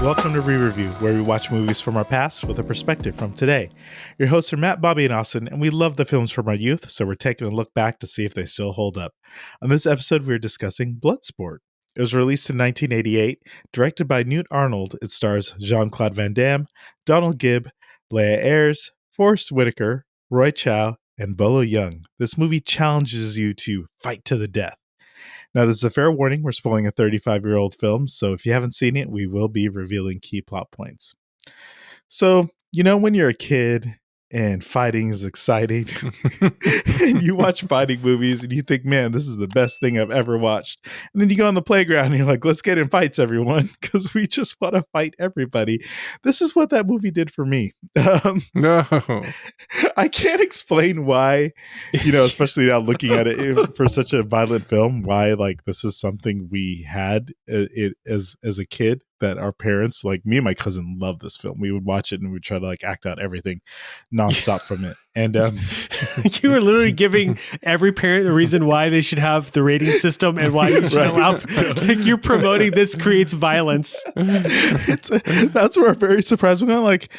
Welcome to ReReview, where we watch movies from our past with a perspective from today. Your hosts are Matt, Bobby, and Austin, and we love the films from our youth, so we're taking a look back to see if they still hold up. On this episode, we're discussing Bloodsport. It was released in 1988, directed by Newt Arnold. It stars Jean-Claude Van Damme, Donald Gibb, Blair Ayres, Forrest Whitaker, Roy Chow, and Bella Young. This movie challenges you to fight to the death. Now, this is a fair warning. We're spoiling a 35-year-old film, so if you haven't seen it, we will be revealing key plot points. So, you know, when you're a kid and fighting is exciting, and you watch fighting movies and you think, man, this is the best thing I've ever watched. And then you go on the playground and you're like, let's get in fights, everyone, because we just want to fight everybody. This is what that movie did for me. No. I can't explain why, you know, especially now looking at it for such a violent film, why like this is something we had as a kid, that our parents, like me and my cousin, loved this film. We would watch it and we'd try to like act out everything nonstop from it. And you were literally giving every parent the reason why they should have the rating system and why you should allow, like, you're promoting this creates violence. That's where I'm very surprised. I'm like,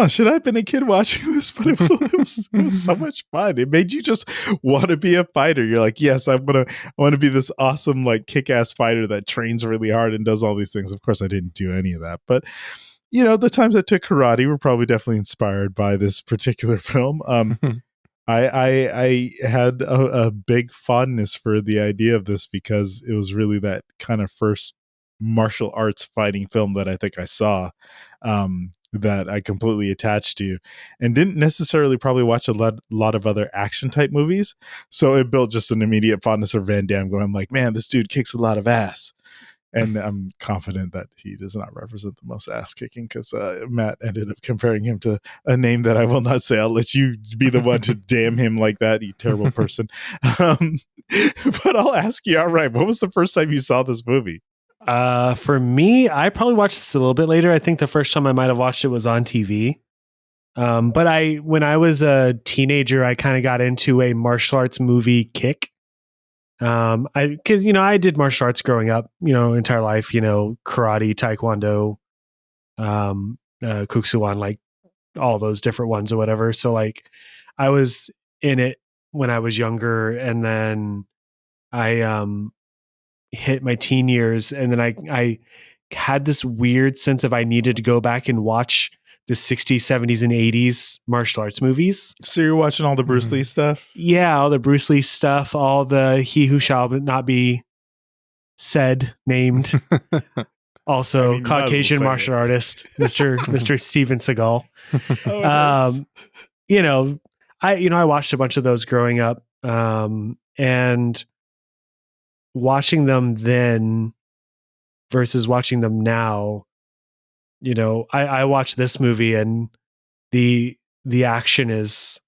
should I have been a kid watching this? But it was so much fun. It made you just want to be a fighter. You're like, yes, I want to be this awesome, like, kick-ass fighter that trains really hard and does all these things. Of course, I didn't do any of that, but you know, the times I took karate were probably definitely inspired by this particular film. I had a big fondness for the idea of this because it was really that kind of first martial arts fighting film that I think I saw, that I completely attached to, and didn't necessarily probably watch a lot of other action type movies. So it built just an immediate fondness for Van Damme, going like, man, this dude kicks a lot of ass. And I'm confident that he does not represent the most ass kicking, because Matt ended up comparing him to a name that I will not say. I'll let you be the one to damn him like that, you terrible person. But I'll ask you outright, what was the first time you saw this movie? For me, I probably watched this a little bit later. I think the first time I might have watched it was on TV. But when I was a teenager, I kind of got into a martial arts movie kick. Because, you know, I did martial arts growing up, you know, entire life, you know, karate, taekwondo, kuksuan, like all those different ones or whatever. So like I was in it when I was younger, and then I hit my teen years, and then I had this weird sense of I needed to go back and watch the 60s, 70s, and 80s martial arts movies. So you're watching all the Bruce Lee stuff? Yeah, all the Bruce Lee stuff, all the He Who Shall Not Be Said named. Also, Caucasian martial artist, Mr. Steven Seagal. Nice. You know, I watched a bunch of those growing up, and watching them then versus watching them now. You know, I watched this movie and the action is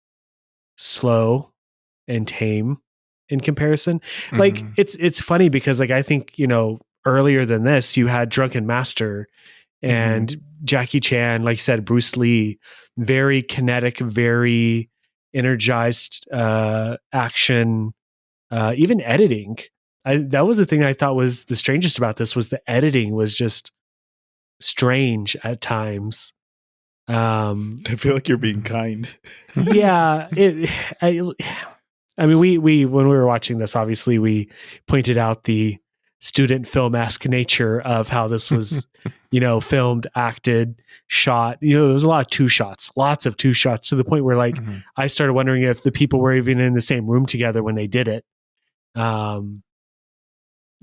slow and tame in comparison. Mm-hmm. Like it's funny because like I think, you know, earlier than this you had Drunken Master and Jackie Chan, like you said, Bruce Lee, very kinetic, very energized action, even editing. That was the thing I thought was the strangest about this, was the editing was just strange at times. I feel like you're being kind. Yeah. I mean, we when we were watching this, obviously we pointed out the student film-esque nature of how this was, you know, filmed, acted, shot. You know, there was lots of two shots, to the point where like I started wondering if the people were even in the same room together when they did it.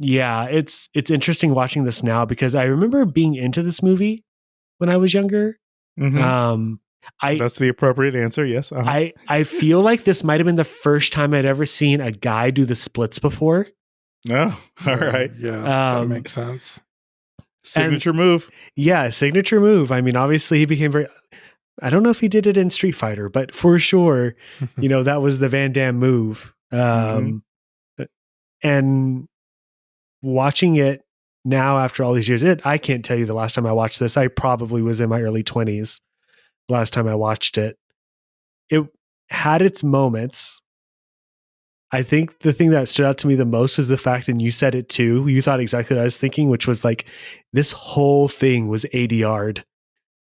Yeah, it's interesting watching this now, because I remember being into this movie when I was younger. That's the appropriate answer. Yes. I feel like this might have been the first time I'd ever seen a guy do the splits before. No. All right. Yeah, that makes sense. Signature move. Yeah, signature move. I mean, obviously he became very, I don't know if he did it in Street Fighter, but for sure, you know, that was the Van Damme move. And watching it now after all these years, I can't tell you the last time I watched this. I probably was in my early 20s last time I watched it. It had its moments, I think the thing that stood out to me the most is the fact, and you said it too, you thought exactly what I was thinking, which was like, this whole thing was ADR'd.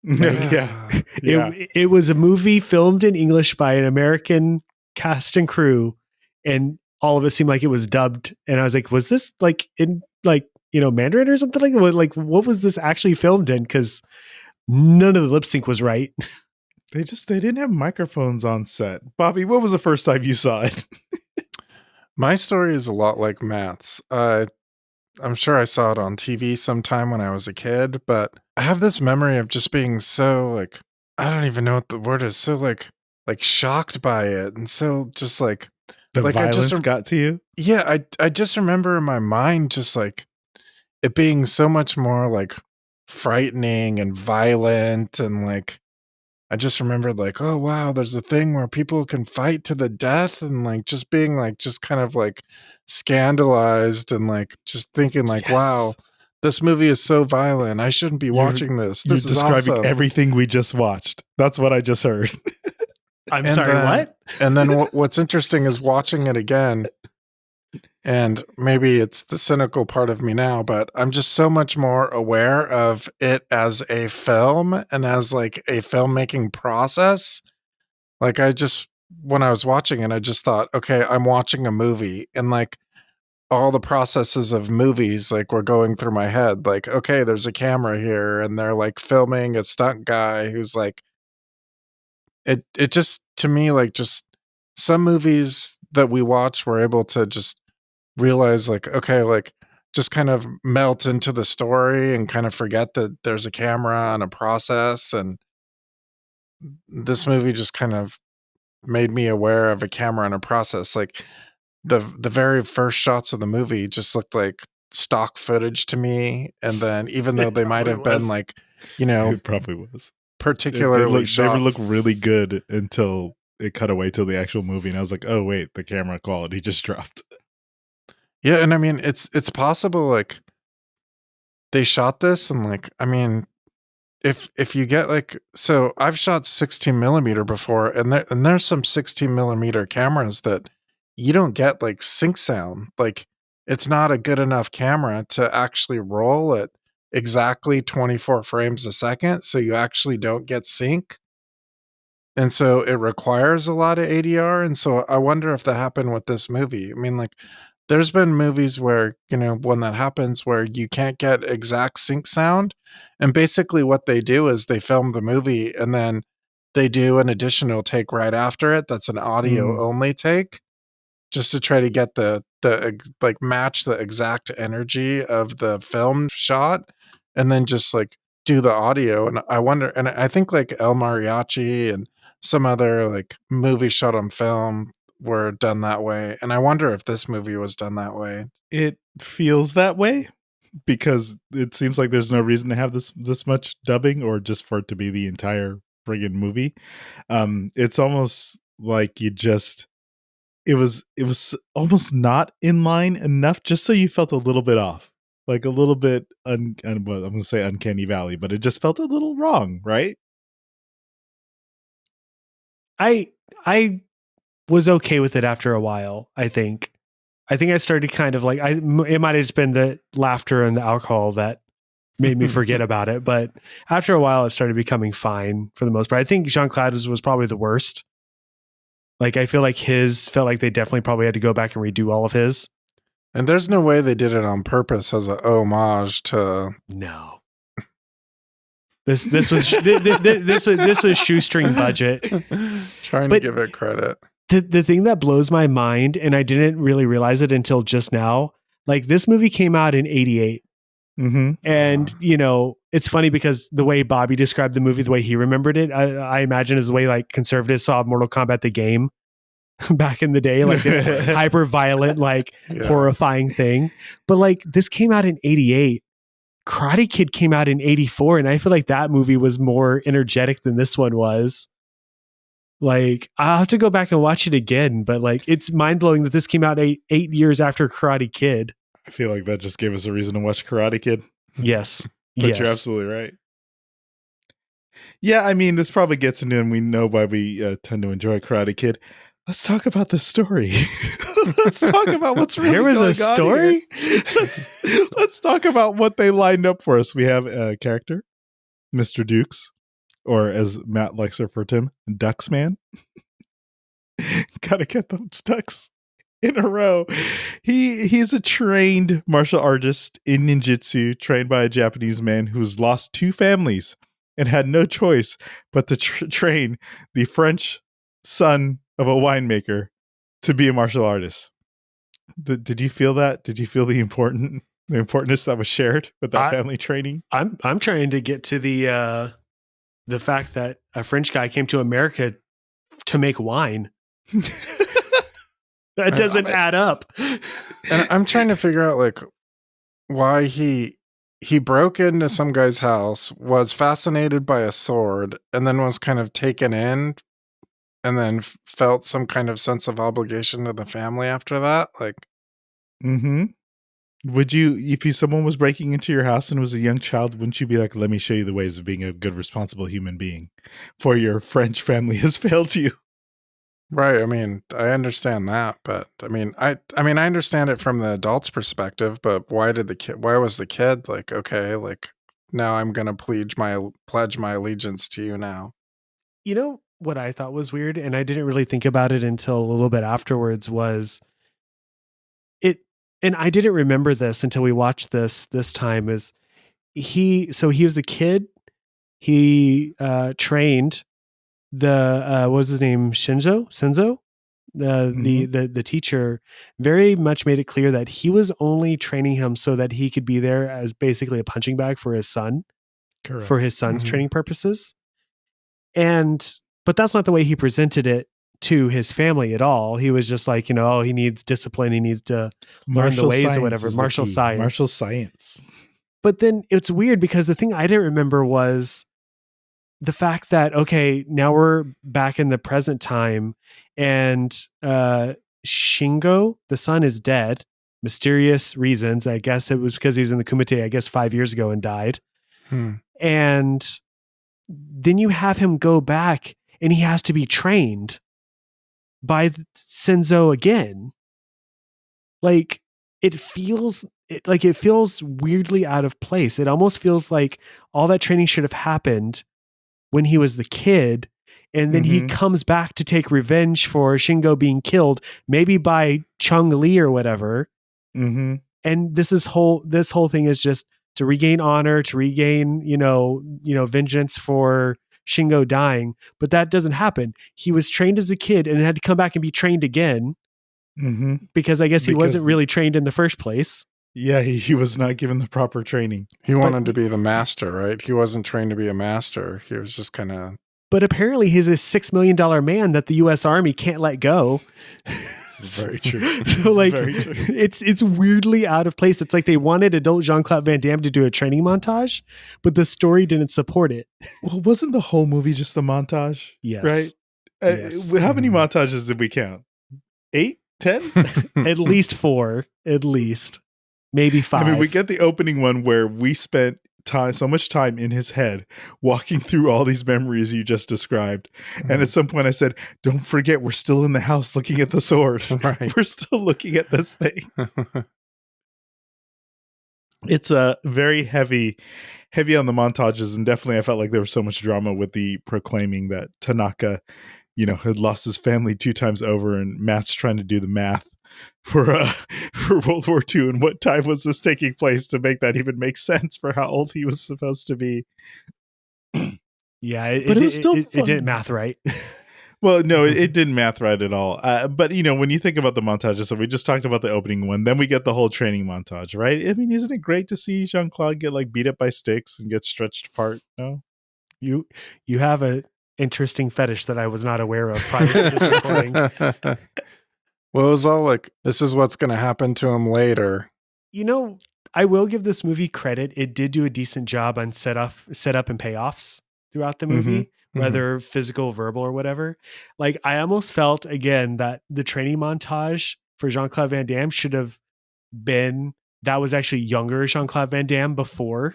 Yeah. It was a movie filmed in English by an American cast and crew, and all of it seemed like it was dubbed. And I was like, was this like in like, Mandarin or something like that? Like, what was this actually filmed in? Because none of the lip sync was right. They didn't have microphones on set. Bobby, what was the first time you saw it? My story is a lot like Matt's. I'm sure I saw it on TV sometime when I was a kid, but I have this memory of just being so like, I don't even know what the word is, so like shocked by it, and so just like the like violence got to you. Yeah, I just remember in my mind just like it being so much more like frightening and violent, and like I just remembered like, oh wow, there's a thing where people can fight to the death, and like just being like just kind of like scandalized, and like just thinking like, wow, this movie is so violent. I shouldn't be watching this. This You're is describing awesome. everything we just watched. That's what I just heard. I'm sorry, what? And then what's interesting is watching it again. And maybe it's the cynical part of me now, but I'm just so much more aware of it as a film and as like a filmmaking process. Like when I was watching it, I just thought, okay, I'm watching a movie, and like all the processes of movies like were going through my head. Like, okay, there's a camera here, and they're like filming a stunt guy who's like, it just, to me, like just some movies that we watch were able to just realize like, okay, like just kind of melt into the story and kind of forget that there's a camera and a process. And this movie just kind of made me aware of a camera and a process. Like the very first shots of the movie just looked like stock footage to me. And then even though they might have been like, it probably was particularly they would look really good until it cut away to the actual movie, and I was like, oh wait, the camera quality just dropped. Yeah, and I mean, it's possible like they shot this, and like, I mean, if you get like, so I've shot 16 millimeter before, and there's some 16 millimeter cameras that you don't get like sync sound. Like it's not a good enough camera to actually roll at exactly 24 frames a second, so you actually don't get sync. And so it requires a lot of ADR. And so I wonder if that happened with this movie. I mean, like, there's been movies where, when that happens, where you can't get exact sync sound. And basically what they do is they film the movie and then they do an additional take right after it. That's an audio only take, just to try to get the like match the exact energy of the film shot, and then just like do the audio. And I wonder, and I think like El Mariachi and some other like movie shot on film were done that way. And I wonder if this movie was done that way. It feels that way because it seems like there's no reason to have this much dubbing, or just for it to be the entire friggin' movie. It's almost like it was almost not in line enough, just so you felt a little bit off, like a little bit I'm gonna say uncanny valley, but it just felt a little wrong, right? I was okay with it after a while. I think I started kind of like, it might have just been the laughter and the alcohol that made me forget about it. But after a while, it started becoming fine for the most part. I think Jean-Claude was probably the worst. Like, I feel like his felt like they definitely probably had to go back and redo all of his. And there's no way they did it on purpose as a homage to. No. This was shoestring budget. Trying to give it credit. The thing that blows my mind, and I didn't really realize it until just now, like this movie came out in 88. And, it's funny because the way Bobby described the movie, the way he remembered it, I imagine is the way like conservatives saw Mortal Kombat the game back in the day, like hyper violent, like horrifying thing. But like this came out in 88. Karate Kid came out in 84. And I feel like that movie was more energetic than this one was. Like, I'll have to go back and watch it again, but like, it's mind blowing that this came out 8 years after Karate Kid. I feel like that just gave us a reason to watch Karate Kid. Yes. But you're absolutely right. Yeah, I mean, this probably gets into, and we know why we tend to enjoy Karate Kid. let's talk about the story. Let's talk about what's really There was going a story? on here. Let's talk about what they lined up for us. We have a character, Mr. Dukes, or as Matt likes to refer to him, Ducksman. Gotta get those ducks in a row. He's a trained martial artist in ninjutsu, trained by a Japanese man who's lost 2 families and had no choice but to train the French son of a winemaker to be a martial artist. Did you feel that? Did you feel the importance that was shared with that family training? I'm trying to get to the fact that a French guy came to America to make wine. That doesn't add up. And I'm trying to figure out like why he broke into some guy's house, was fascinated by a sword, and then was kind of taken in, and then felt some kind of sense of obligation to the family after that. Like, would you, if someone was breaking into your house and was a young child, wouldn't you be like, let me show you the ways of being a good, responsible human being, for your French family has failed you? right. I mean, I understand that, but I mean, I understand it from the adult's perspective, but why was the kid like, okay, like now I'm going to pledge my allegiance to you now. You know what I thought was weird, and I didn't really think about it until a little bit afterwards, was it, and I didn't remember this until we watched this time, is he was a kid, he trained what was his name? Senzo? The teacher very much made it clear that he was only training him so that he could be there as basically a punching bag for his son. Correct. For his son's training purposes. But that's not the way he presented it to his family at all. He was just like, he needs discipline. He needs to learn the ways or whatever. Martial science. But then it's weird because the thing I didn't remember was the fact that, okay, now we're back in the present time and Shingo, the son, is dead. Mysterious reasons. I guess it was because he was in the Kumite, 5 years ago and died. And then you have him go back and he has to be trained by Senzo again. Like it feels weirdly out of place. It almost feels like all that training should have happened when he was the kid, and then he comes back to take revenge for Shingo being killed, maybe by Chung Li or whatever. And this whole thing is just to regain honor, to regain, vengeance for Shingo dying. But that doesn't happen. He was trained as a kid and had to come back and be trained again because I guess he wasn't really trained in the first place. Yeah, he was not given the proper training. He wanted to be the master, right? He wasn't trained to be a master. He was just kind of... But apparently he's a $6 million man that the U.S. Army can't let go. Very true. So very true. It's weirdly out of place. It's like they wanted adult Jean-Claude Van Damme to do a training montage, but the story didn't support it. Well, wasn't the whole movie just the montage? Yes. Right? Yes. How many montages did we count? 8? 10? At least 4. At least. Maybe 5. I mean, we get the opening one where we spent so much time in his head walking through all these memories you just described. And at some point I said, don't forget, we're still in the house looking at the sword. Right. We're still looking at this thing. It's a very heavy on the montages. And definitely I felt like there was so much drama with the proclaiming that Tanaka, had lost his family 2 times over, and Matt's trying to do the math for World War II and what time was this taking place to make that even make sense for how old he was supposed to be. Yeah, it was still fun. It didn't math right. Well, no, it didn't math right at all. But when you think about the montages, so we just talked about the opening one, then we get the whole training montage, right? I mean, isn't it great to see Jean-Claude get like beat up by sticks and get stretched apart? No, you have a interesting fetish that I was not aware of prior to this recording. Well, it was all like, this is what's going to happen to him later. I will give this movie credit. It did do a decent job on set up and payoffs throughout the movie, whether physical, verbal, or whatever. Like, I almost felt, again, that the training montage for Jean-Claude Van Damme should have been, that was actually younger Jean-Claude Van Damme before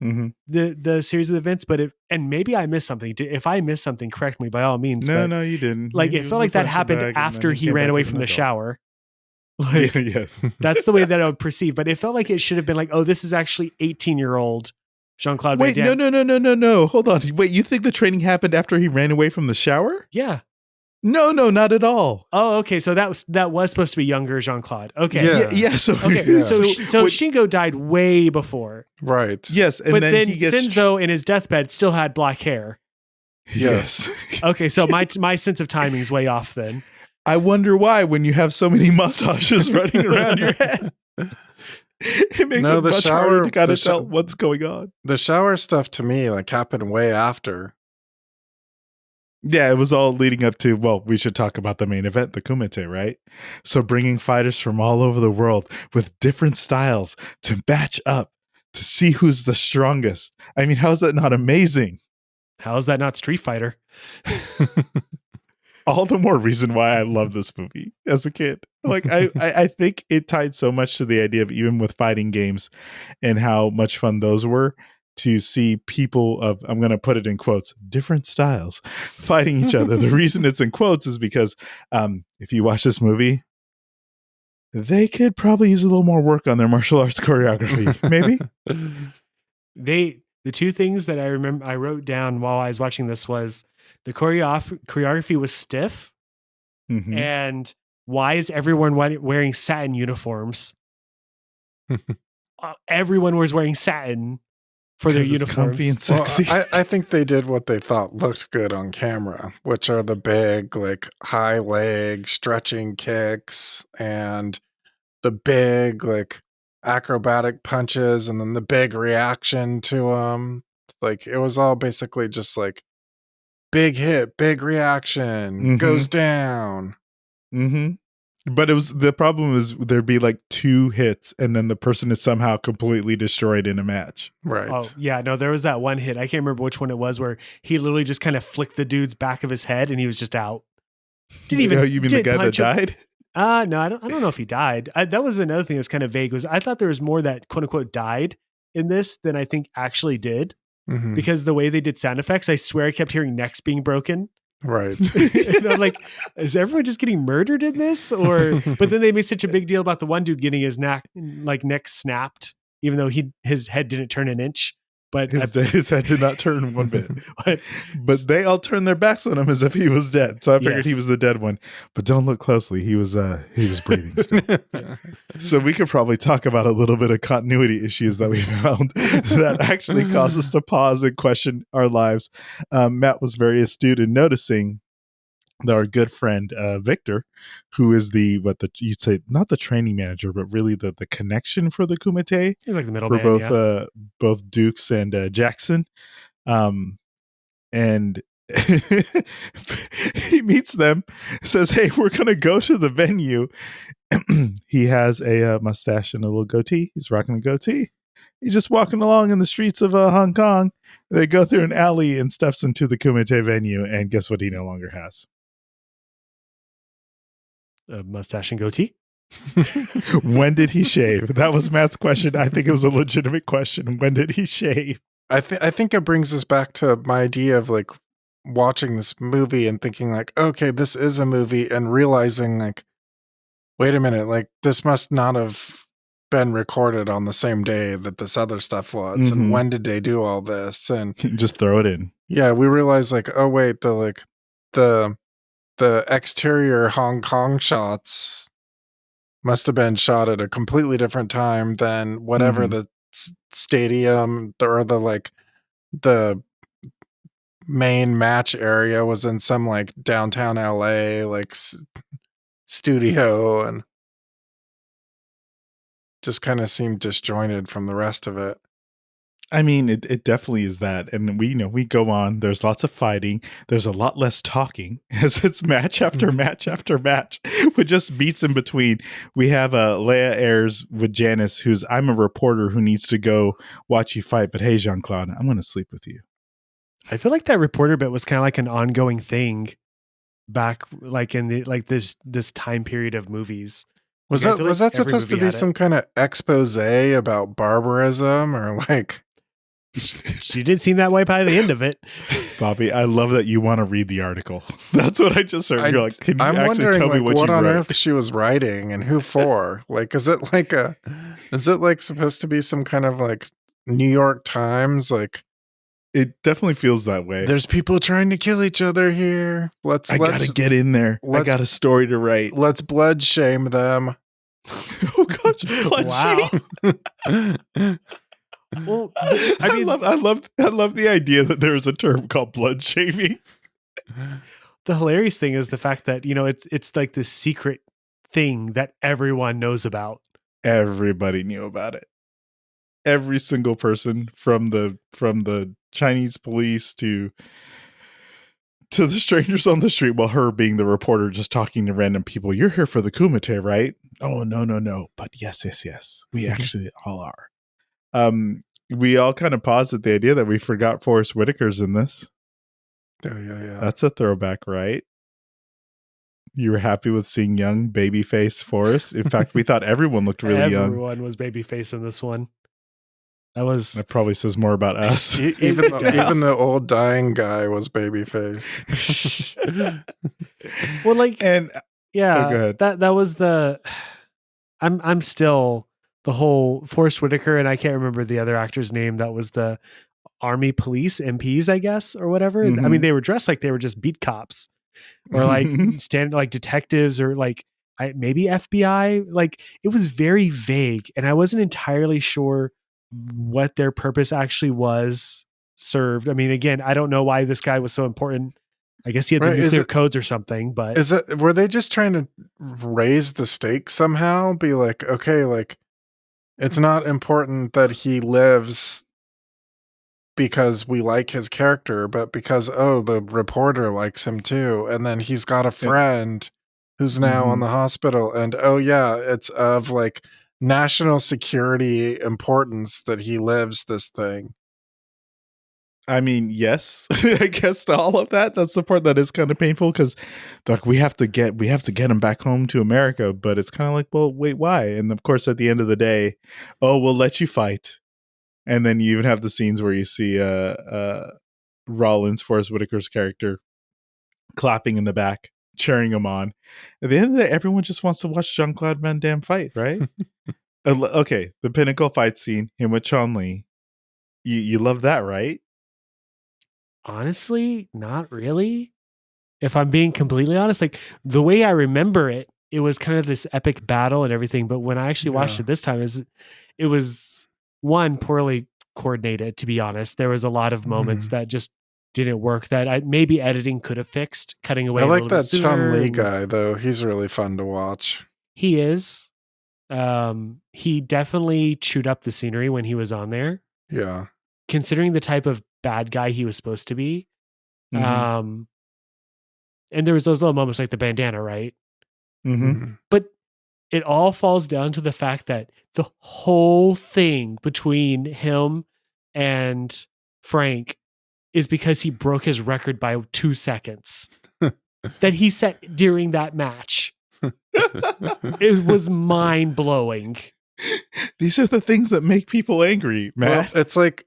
the series of events, but and maybe I missed something. If I missed something, correct me by all means. No, you didn't. Like it felt like that happened after he ran away from the shower. Like, yeah. That's the way that I would perceive. But it felt like it should have been like, oh, this is actually 18-year-old Jean-Claude Van Damme. No. Hold on. Wait, you think the training happened after he ran away from the shower? Yeah. No, not at all. Oh, okay. So that was supposed to be younger Jean-Claude. Okay. Yeah. So Shingo died way before. Right. Yes. And but then then he gets Senzo in his deathbed still had black hair. Yes. Okay. So my sense of timing is way off then. I wonder why when you have so many montages running around your head. It makes it much harder to kind of tell what's going on. The shower stuff to me like happened way after. Yeah, it was all leading up to, well, we should talk about the main event, the Kumite, right? So bringing fighters from all over the world with different styles to match up to see who's the strongest. I mean, how is that not amazing? How is that not Street Fighter? All the more reason why I love this movie as a kid. Like, I think it tied so much to the idea of even with fighting games and how much fun those were to see people of, I'm going to put it in quotes, different styles fighting each other. The reason it's in quotes is because if you watch this movie, they could probably use a little more work on their martial arts choreography. Maybe? The two things that I remember I wrote down while I was watching this was the choreography was stiff, and why is everyone wearing satin uniforms? Everyone was wearing satin for their uniforms. Comfy and sexy. Well, I think they did what they thought looked good on camera, which are the big, like, high leg stretching kicks and the big, like, acrobatic punches, and then the big reaction to them. Like, it was all basically just like big hit, big reaction, goes down. But the problem is there'd be like 2 hits and then the person is somehow completely destroyed in a match. Right. Oh, yeah. No, there was that one hit. I can't remember which one it was where he literally just kind of flicked the dude's back of his head and he was just out. Didn't even. You mean the guy that died? No, I don't know if he died. That was another thing that was kind of vague. Was I thought there was more that quote unquote died in this than I think actually did, because the way they did sound effects, I swear I kept hearing necks being broken. Right. And I'm like, is everyone just getting murdered in this? But then they made such a big deal about the one dude getting his neck snapped, even though his head didn't turn an inch. But his head did not turn one bit. But they all turned their backs on him as if he was dead. So I figured he was the dead one. But don't look closely. He was breathing still. Yes. So we could probably talk about a little bit of continuity issues that we found that actually caused us to pause and question our lives. Matt was very astute in noticing that our good friend Victor, who is you'd say not the training manager, but really the connection for the Kumite. He's like the middle for both Dukes and Jackson, and he meets them, says, "Hey, we're gonna go to the venue." He has a mustache and a little goatee. He's rocking a goatee. He's just walking along in the streets of Hong Kong. They go through an alley and steps into the Kumite venue, and guess what? He no longer has a mustache and goatee. When did he shave? That was Matt's question. I think it was a legitimate question. When did he shave? I think it brings us back to my idea of like watching this movie and thinking like, okay, this is a movie, and realizing like, wait a minute, like this must not have been recorded on the same day that this other stuff was. And when did they do all this? And just throw it in. Yeah, we realized like, oh wait, the exterior Hong Kong shots must have been shot at a completely different time than whatever the stadium or the main match area was in, some like downtown LA like studio, and just kind of seemed disjointed from the rest of it. I mean, it definitely is that. And we go on. There's lots of fighting. There's a lot less talking as it's match after match after match with just beats in between. We have Blair Ayres with Janice, who's, I'm a reporter who needs to go watch you fight. But hey, Jean-Claude, I'm going to sleep with you. I feel like that reporter bit was kind of like an ongoing thing back like in the this time period of movies. Was that supposed to be some kind of expose about barbarism, or like? She didn't seem that way by the end of it. Bobby, I love that you want to read the article. That's what I just heard. You're like, can you I'm actually wondering, tell me like, what you on wrote? earth she was writing and who for? Like, is it like supposed to be some kind of like New York Times? Like, It definitely feels that way. there's people trying to kill each other here. Let's gotta get in there. I got a story to write. Let's blood shame them. Oh gosh, blood Wow. shame. Well, I mean, I love the idea that there's a term called blood shaming. the hilarious thing is the fact that, you know, it's like this secret thing that everyone knows about. Everybody knew about it. Every single person from the Chinese police to the strangers on the street, while her being the reporter just talking to random people. You're here for the Kumite, right? Oh, no. But yes. We actually all are. We all kind of paused at the idea that we forgot Forrest Whitaker's in this. Yeah. That's a throwback, right? You were happy with seeing young babyface Forrest. In fact, we thought everyone looked really young. Everyone was babyface in this one. That probably says more about us. Even the old dying guy was baby-faced. Well, like, and yeah, go ahead. that was the. I'm still the whole Forrest Whitaker, and I can't remember the other actor's name. That was the Army police MPs, I guess, or whatever. Mhm. I mean, they were dressed like they were just beat cops, or like stand like detectives, or like maybe FBI. Like, it was very vague, and I wasn't entirely sure what their purpose actually was served. I mean, again, I don't know why this guy was so important. I guess he had the nuclear codes or something, but were they just trying to raise the stakes somehow? Be like, okay, like, it's not important that he lives because we like his character, but because, the reporter likes him too. And then he's got a friend who's now on the hospital. And it's of like national security importance that he lives this thing. I mean, yes, I guess to all of that. That's the part that is kind of painful, because like we have to get him back home to America, but it's kind of like, well, wait, why? And of course, at the end of the day, we'll let you fight. And then you even have the scenes where you see Rollins, Forrest Whitaker's character, clapping in the back, cheering him on. At the end of the day, everyone just wants to watch Jean-Claude Van Damme fight, right? Okay, the pinnacle fight scene, him with Chun-Li. You love that, right? honestly, not really. If I'm being completely honest, like the way I remember it, it was kind of this epic battle and everything. But when I actually watched it this time, it was one, poorly coordinated, to be honest. There was a lot of moments that just didn't work that maybe editing could have fixed, cutting away. I like a little that Chun-Li guy though. He's really fun to watch. He is. He definitely chewed up the scenery when he was on there. Yeah. Considering the type of bad guy he was supposed to be. And there was those little moments like the bandana, right? But it all falls down to the fact that the whole thing between him and Frank is because he broke his record by 2 seconds that he set during that match. It was mind blowing. These are the things that make people angry, Matt. Well, it's like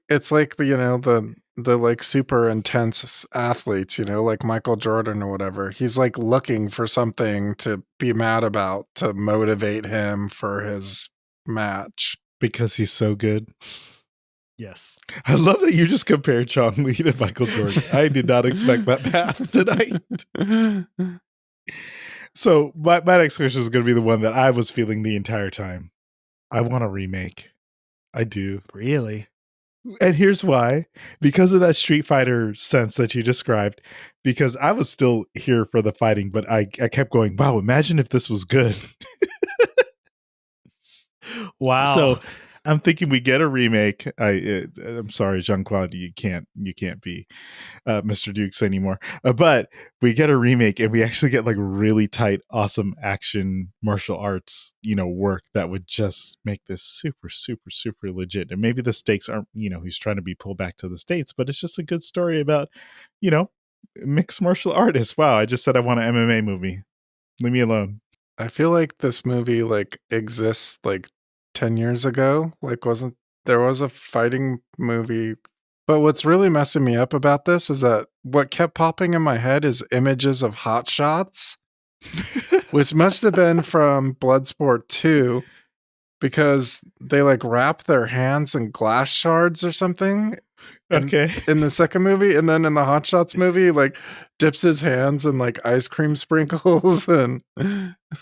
the like super intense athletes, like Michael Jordan or whatever. He's like looking for something to be mad about to motivate him for his match because he's so good. Yes. I love that you just compared Chong-Li to Michael Jordan. I did not expect that path tonight. So my next question is going to be the one that I was feeling the entire time. I want a remake. I do. Really? And here's why. Because of that Street Fighter sense that you described, because I was still here for the fighting, but I kept going, wow, imagine if this was good. Wow. So I'm thinking we get a remake. I'm sorry, Jean-Claude, you can't be Mr. Dukes anymore. But we get a remake and we actually get like really tight, awesome action martial arts, work that would just make this super, super, super legit. And maybe the stakes aren't, he's trying to be pulled back to the States, but it's just a good story about, mixed martial artists. Wow, I just said I want an MMA movie. Leave me alone. I feel like this movie like exists like 10 years ago. Like, there was a fighting movie But what's really messing me up about this is that what kept popping in my head is images of hot shots, which must have been from Bloodsport 2, because they like wrap their hands in glass shards or something. Okay. In the second movie, and then in the Hot Shots movie, like dips his hands in like ice cream sprinkles, and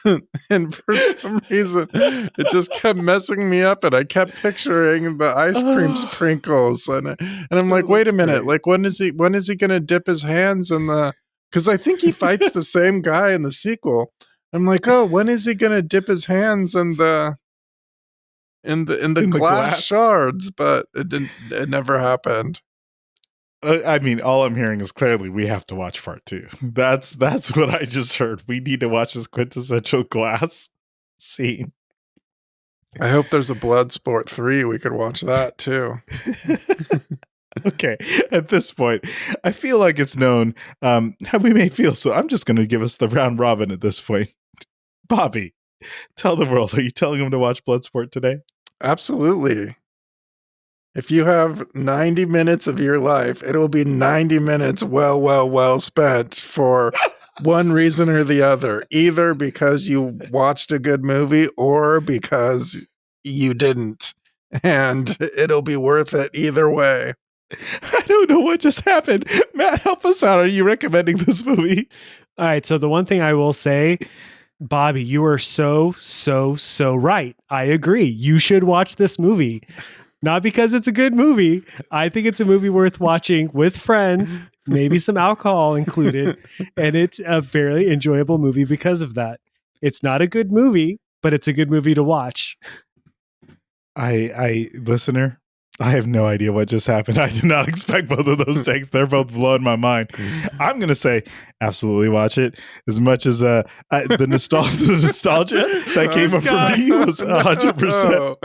for some reason it just kept messing me up, and I kept picturing the ice cream sprinkles, and I'm like, wait a minute, great. like when is he gonna dip his hands in the? Because I think he fights the same guy in the sequel. I'm like, oh, when is he gonna dip his hands in the glass shards? But it never happened. I mean, all I'm hearing is clearly we have to watch part 2. That's what I just heard. We need to watch this quintessential glass scene. I hope there's a Bloodsport 3. We could watch that too. Okay, at this point, I feel like it's known how we may feel, so I'm just going to give us the round robin at this point. Bobby, tell the world, are you telling them to watch Bloodsport today? Absolutely. If you have 90 minutes of your life, it will be 90 minutes well spent for one reason or the other. Either because you watched a good movie or because you didn't. And it'll be worth it either way. I don't know what just happened. Matt, help us out. Are you recommending this movie? All right. So the one thing I will say, Bobby, you are so right. I agree. You should watch this movie. Not because it's a good movie. I think it's a movie worth watching with friends, maybe some alcohol included. And it's a very enjoyable movie because of that. It's not a good movie, but it's a good movie to watch. Listener, I have no idea what just happened. I did not expect both of those takes. They're both blowing my mind. I'm going to say absolutely watch it. As much as the nostalgia that came up for me was 100%.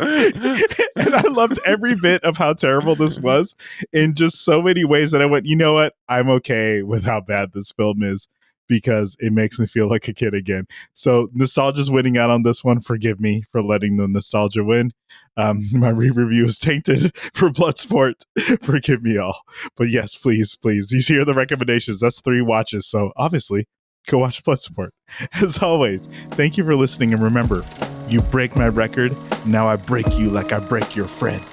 And I loved every bit of how terrible this was in just so many ways that I went, you know what? I'm okay with how bad this film is because it makes me feel like a kid again. So nostalgia's winning out on this one. Forgive me for letting the nostalgia win. My re-review is tainted for Bloodsport. Forgive me all. But yes, please. You hear the recommendations. That's 3 watches. So obviously, go watch Bloodsport. As always, thank you for listening. And remember, you break my record. Now I break you like I break your friend.